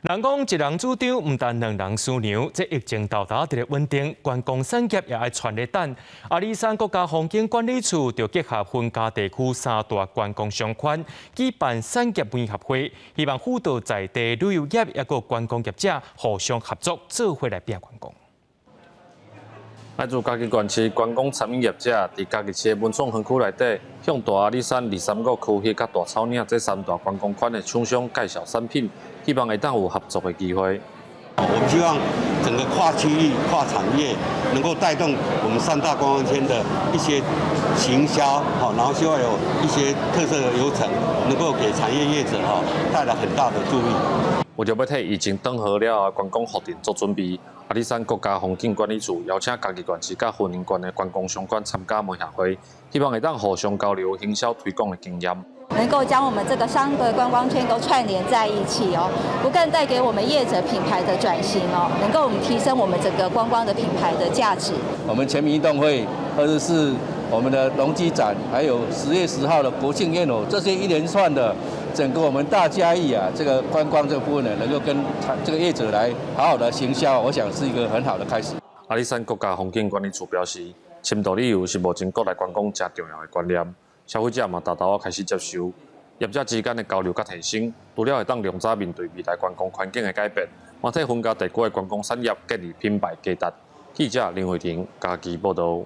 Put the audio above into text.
人讲一人主张，唔但两人输牛。这疫情到达得稳定，观光产业也爱传咧等。阿里山国家风景管理处就结合分家地区三大观光商圈，举办产业联合会，希望辅导在地旅游业也个观光业者互相合作，做伙来拼观光。来自家己县市观光产业业者，伫家己市的文创园区内底，向大阿里山235区迄甲大草岭这三大观光圈的厂商介绍产品，希望会当有合作的机会。我们希望整个跨区域、跨产业能够带动我们三大观光圈的一些行销，然后希望有一些特色的流程，能够给产业业者带来很大的助力。为着要替疫情等好了的观光复电做准备，阿里山国家风景管理处邀请家己县市甲云林县的观光商圈参加媒合会，希望会当互相交流行销推广的经验。能够将我们这个3个观光圈都串联在一起哦，不但带给我们业者品牌的转型哦，能够我们提升我们整个观光的品牌的价值。我们全民运动会，24我们的农机展，还有10月10号的国庆烟火，这些一连串的整个我们大嘉义啊，这个观光这个部分呢，能够跟这个业者来好好的行销，我想是一个很好的开始。阿里山国家风景管理处表示，深度旅游是目前国内观光真重要的观念。消费者嘛，大大开始接受，业者之间的交流甲提升，除了会当量早面对未来观光环境的改变，嘛替分家地区的观光产业建立品牌基础。记者林慧婷，家己报道。